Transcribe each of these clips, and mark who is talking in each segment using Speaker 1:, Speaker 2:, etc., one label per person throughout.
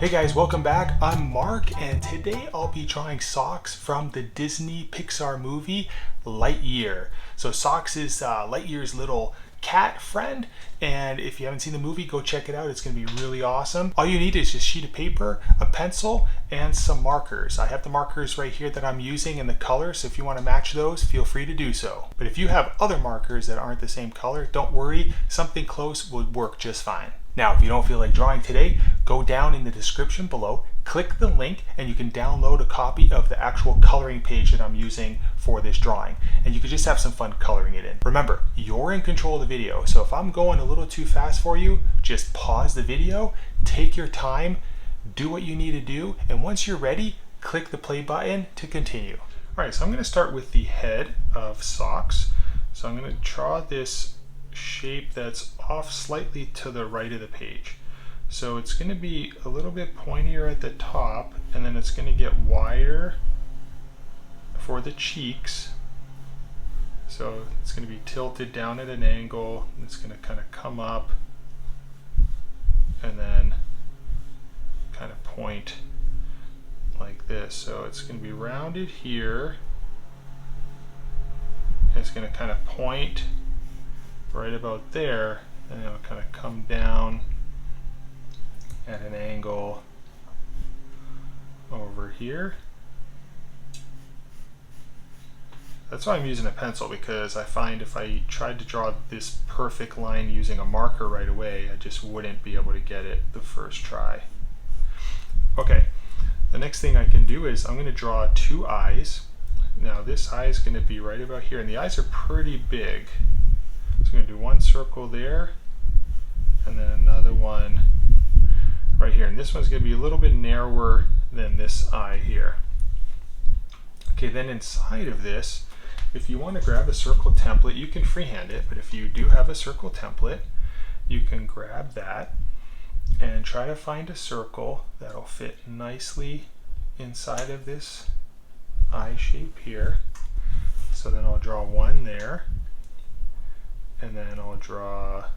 Speaker 1: Hey guys, welcome back. I'm Mark, and today I'll be drawing SOX from the Disney Pixar movie Lightyear. So SOX is Lightyear's little cat friend, and if you haven't seen the movie, go check it out. It's going to be really awesome. All you need is just a sheet of paper, a pencil, and some markers. I have the markers right here that I'm using in the color, so if you want to match those, feel free to do so. But if you have other markers that aren't the same color, don't worry, something close would work just fine. Now, if you don't feel like drawing today, go down in the description below, click the link, and you can download a copy of the actual coloring page that I'm using for this drawing. And you can just have some fun coloring it in. Remember, you're in control of the video, so if I'm going a little too fast for you, just pause the video, take your time, do what you need to do, and once you're ready, click the play button to continue. All right, so I'm going to start with the head of SOX. So I'm going to draw this shape that's off slightly to the right of the page. So it's going to be a little bit pointier at the top, and then it's going to get wider for the cheeks. So it's going to be tilted down at an angle, and it's going to kind of come up and then kind of point like this. So it's going to be rounded here, and it's going to kind of point right about there, and it'll kind of come down at an angle over here. That's why I'm using a pencil, because I find if I tried to draw this perfect line using a marker right away, I just wouldn't be able to get it the first try. Okay, the next thing I can do is I'm going to draw two eyes. Now this eye is going to be right about here, and the eyes are pretty big. So I'm going to do one circle there, and then another one right here. And this one's going to be a little bit narrower than this eye here. Okay, then inside of this, if you want to grab a circle template, you can freehand it, but if you do have a circle template, you can grab that and try to find a circle that'll fit nicely inside of this eye shape here. So then I'll draw one there, and then I'll draw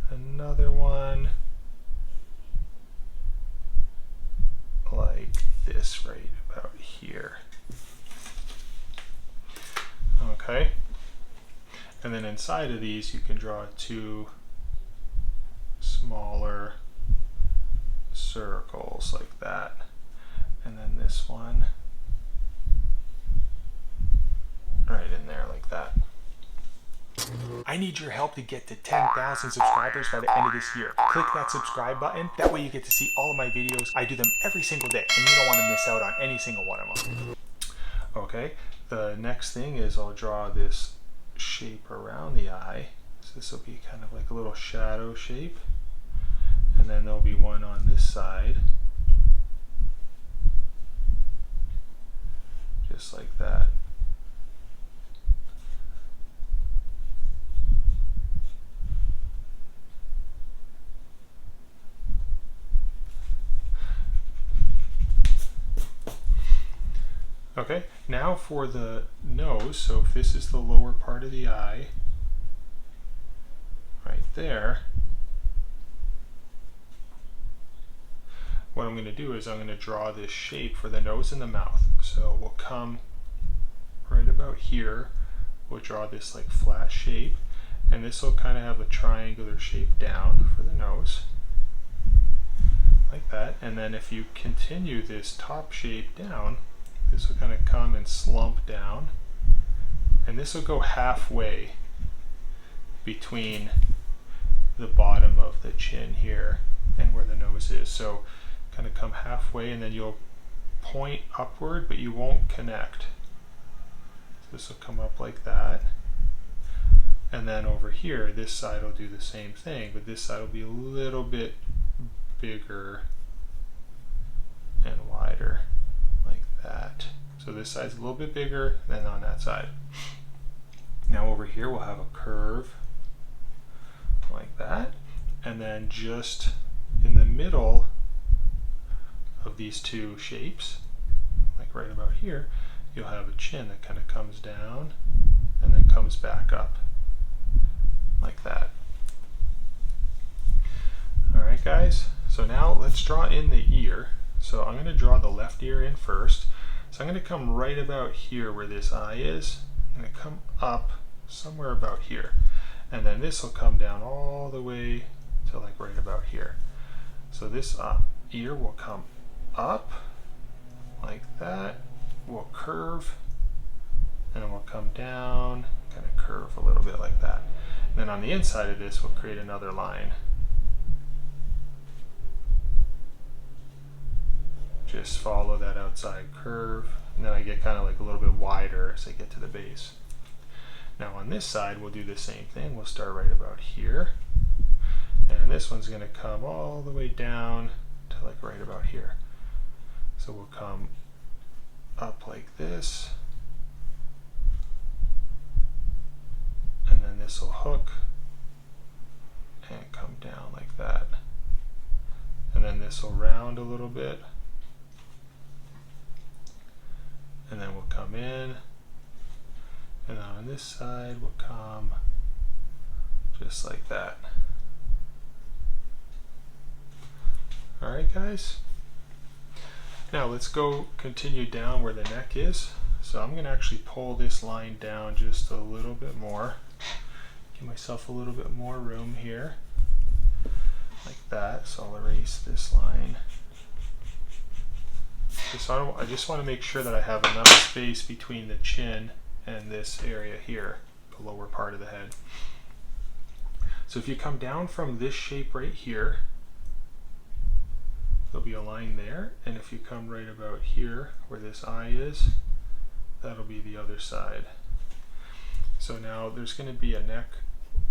Speaker 1: another one like this right about here. Okay, and then inside of these you can draw two smaller circles like that, and then this one right in there like that. I need your help to get to 10,000 subscribers by the end of this year. Click that subscribe button. That way you get to see all of my videos. I do them every single day, and you don't want to miss out on any single one of them. Okay, the next thing is I'll draw this shape around the eye. So this will be kind of like a little shadow shape. And then there'll be one on this side. Just like that. Okay, now for the nose, so if this is the lower part of the eye, right there, what I'm going to do is I'm going to draw this shape for the nose and the mouth. So we'll come right about here, we'll draw this like flat shape, and this will kind of have a triangular shape down for the nose, like that. And then if you continue this top shape down, this will kind of come and slump down, and this will go halfway between the bottom of the chin here and where the nose is. So kind of come halfway, and then you'll point upward, but you won't connect. So this will come up like that, and then over here this side will do the same thing, but this side will be a little bit bigger and wider like that. So this side's a little bit bigger than on that side. Now over here we'll have a curve like that, and then just in the middle of these two shapes, like right about here, you'll have a chin that kind of comes down and then comes back up like that. Alright guys, So now let's draw in the ear. So I'm going to draw the left ear in first. So I'm going to come right about here where this eye is. I'm going to come up somewhere about here. And then this will come down all the way to like right about here. So this ear will come up like that, will curve, and it will come down, kind of curve a little bit like that. And then on the inside of this, we'll create another line. Just follow that outside curve, and then I get kind of like a little bit wider as I get to the base. Now on this side, we'll do the same thing. We'll start right about here, and this one's going to come all the way down to like right about here. So we'll come up like this, and then this will hook and come down like that. And then this will round a little bit, and then we'll come in, and on this side we'll come just like that. Alright guys, now let's go continue down where the neck is. So I'm going to actually pull this line down just a little bit more, give myself a little bit more room here, like that. So I'll erase this line. So I just want to make sure that I have enough space between the chin and this area here, the lower part of the head. So if you come down from this shape right here, there'll be a line there, and if you come right about here where this eye is, that'll be the other side. So now there's going to be a neck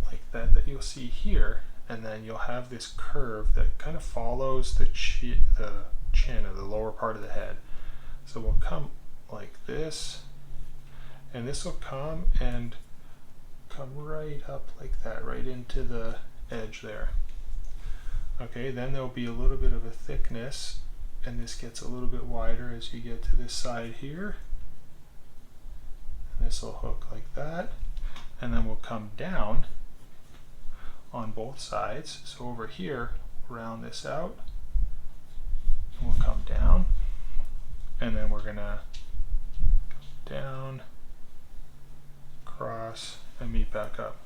Speaker 1: like that that you'll see here, and then you'll have this curve that kind of follows the chin or the lower part of the head. So we'll come like this, and this will come and come right up like that, right into the edge there. Okay, then there'll be a little bit of a thickness, and this gets a little bit wider as you get to this side here. And this will hook like that, and then we'll come down on both sides. So over here, round this out, and we'll come down, and then we're gonna come down, cross, and meet back up.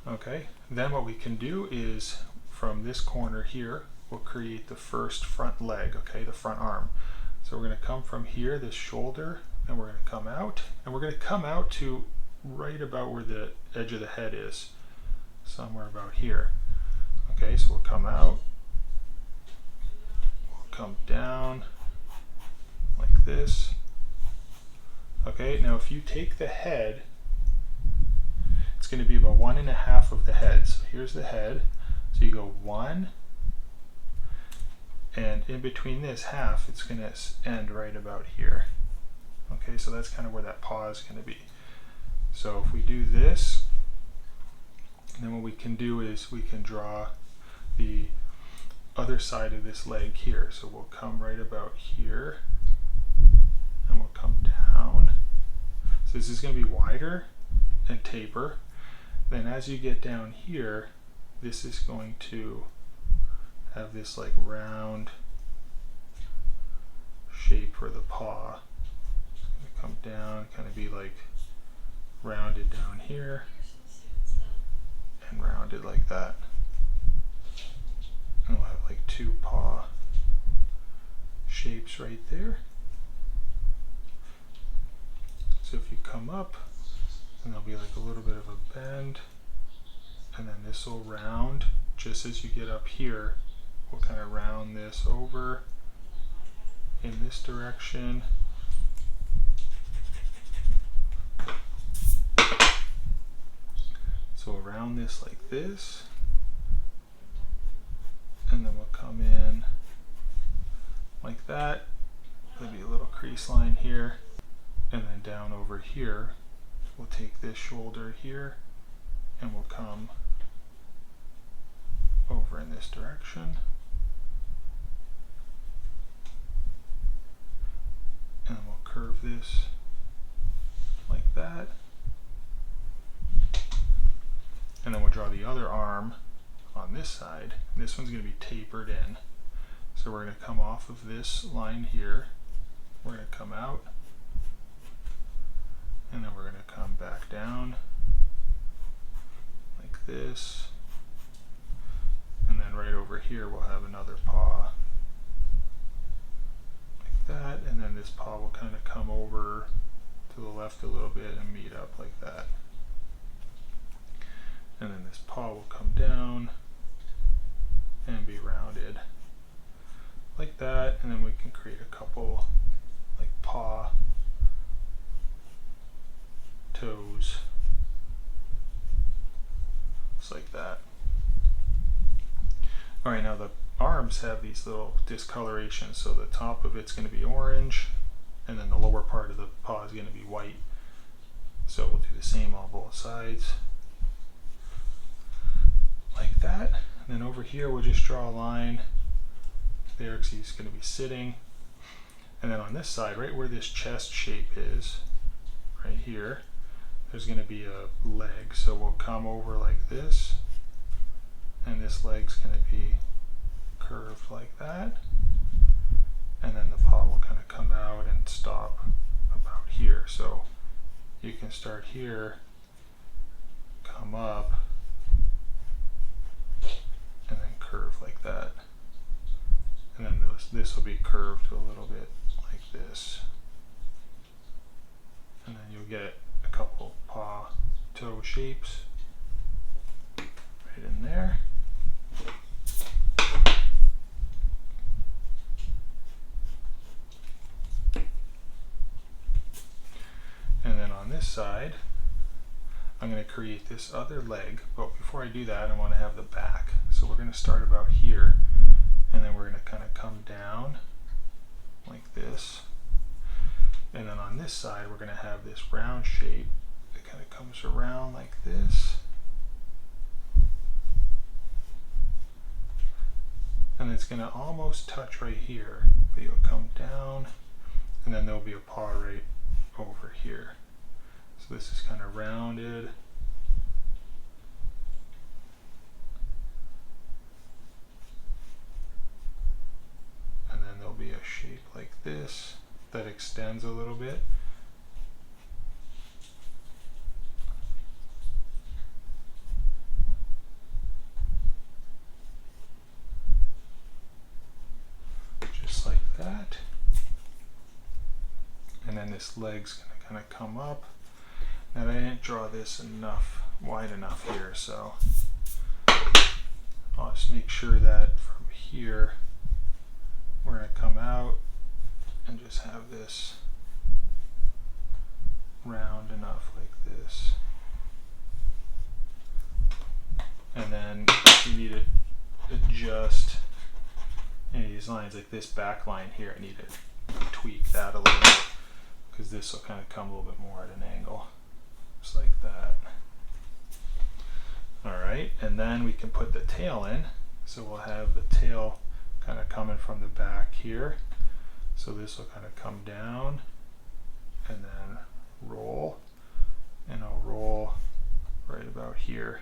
Speaker 1: Okay, then what we can do is from this corner here, we'll create the first front leg, okay, the front arm. So we're going to come from here, this shoulder, and we're going to come out, and we're going to come out to right about where the edge of the head is, somewhere about here. Okay, so we'll come out, we'll come down like this. Okay, now if you take the head, it's going to be about 1.5 of the head. So here's the head. So you go 1, and in between this half, it's going to end right about here. Okay, so that's kind of where that paw is going to be. So if we do this, then what we can do is we can draw the other side of this leg here. So we'll come right about here, and we'll come down. So this is going to be wider and taper. Then as you get down here, this is going to have this like round shape for the paw. It's going to come down, kind of be like rounded down here and rounded like that. And we'll have like 2 paw shapes right there. So if you come up, and there'll be like a little bit of a bend, and then this will round just as you get up here. We'll kind of round this over in this direction. So we'll round this like this, and then we'll come in like that. There'll be a little crease line here, and then down over here. We'll take this shoulder here, and we'll come over in this direction, and we'll curve this like that, and then we'll draw the other arm on this side, this one's going to be tapered in. So we're going to come off of this line here, we're going to come out, and then we're going to come back down like this, and then right over here we'll have another paw like that, and then this paw will kind of come over to the left a little bit and meet up like that. And then this paw will come down and be rounded like that, and then we can create a couple like paw toes, just like that. Alright, now the arms have these little discolorations, so the top of it's going to be orange, and then the lower part of the paw is going to be white. So we'll do the same on both sides, like that. And then over here we'll just draw a line there because he's going to be sitting. And then on this side, right where this chest shape is, right here, there's going to be a leg. So we'll come over like this, and this leg's going to be curved like that. And then the paw will kind of come out and stop about here. So you can start here, come up, and then curve like that. And then this will be curved a little bit like this. And then you'll get a couple paw toe shapes right in there. And then on this side, I'm going to create this other leg, but before I do that, I want to have the back. So we're going to start about here, and then we're going to kind of come down like this. And then on this side, we're going to have this round shape that kind of comes around like this. And it's going to almost touch right here, but you'll come down, and then there'll be a paw right over here. So this is kind of rounded. And then there'll be a shape like this that extends a little bit. Just like that. And then this leg's going to kind of come up. Now I didn't draw this wide enough here, so I'll just make sure that from here we're going to come out and just have this round enough like this. And then if you need to adjust any of these lines, like this back line here, I need to tweak that a little bit, because this will kind of come a little bit more at an angle, just like that. Alright, and then we can put the tail in. So we'll have the tail kind of coming from the back here. So this will kind of come down and then roll, and I'll roll right about here,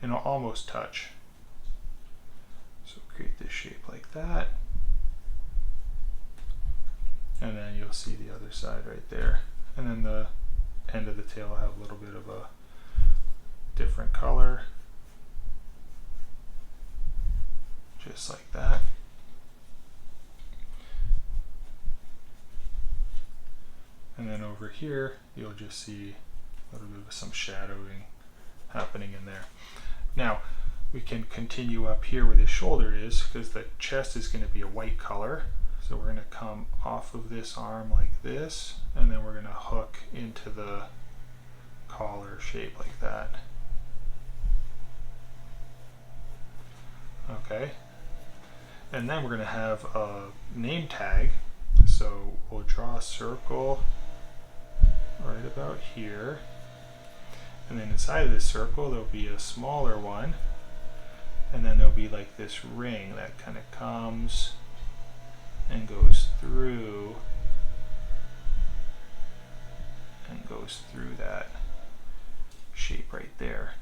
Speaker 1: and I'll almost touch. So create this shape like that. And then you'll see the other side right there. And then the end of the tail will have a little bit of a different color. Just like that. And then over here, you'll just see a little bit of some shadowing happening in there. Now, we can continue up here where the shoulder is, because the chest is going to be a white color. So we're going to come off of this arm like this, and then we're going to hook into the collar shape like that. Okay. And then we're going to have a name tag. So we'll draw a circle right about here. And then inside of this circle, there'll be a smaller one. And then there'll be like this ring that kind of comes and goes through that shape right there.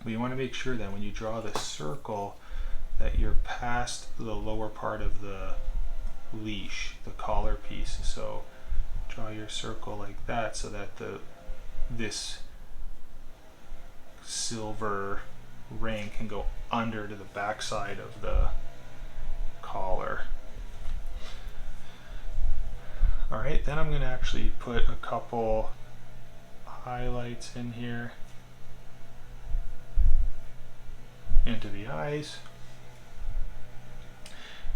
Speaker 1: But you want to make sure that when you draw the circle that you're past the lower part of the leash, the collar piece. So draw your circle like that so that this silver ring can go under to the back side of the collar. Alright, then I'm going to actually put a couple highlights in here into the eyes.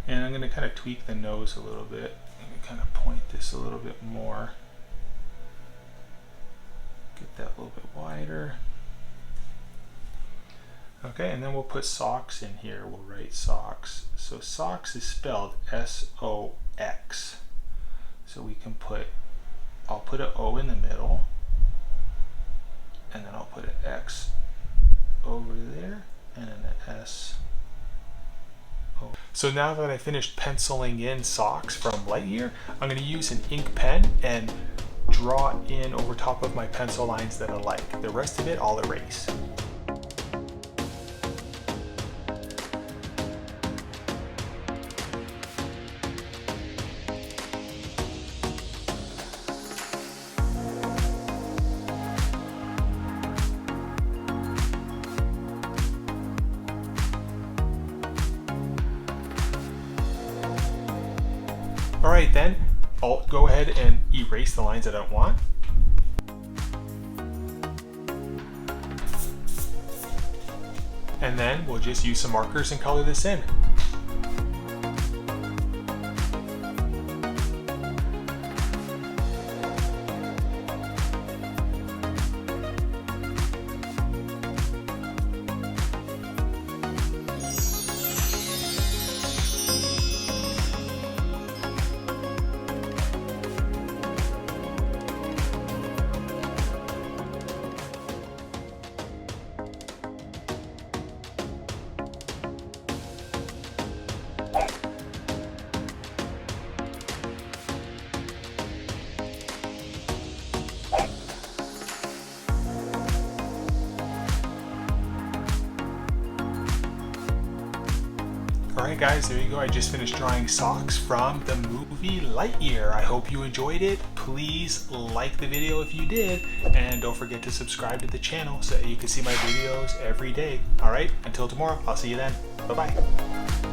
Speaker 1: And I'm going to kind of tweak the nose a little bit. I'm going to kind of point this a little bit more. Get that a little bit wider. Okay, and then we'll put SOX in here. We'll write SOX. So SOX is spelled S-O-X. So we can I'll put an O in the middle, and then I'll put an X over there, and then an S. So now that I finished penciling in SOX from Lightyear, I'm going to use an ink pen and draw in over top of my pencil lines that I like. The rest of it I'll erase. Alright then, I'll go ahead and erase the lines I don't want. And then we'll just use some markers and color this in. Alright guys, there you go. I just finished drawing SOX from the movie Lightyear. I hope you enjoyed it. Please like the video if you did, and don't forget to subscribe to the channel so you can see my videos every day. Alright, until tomorrow, I'll see you then. Bye-bye.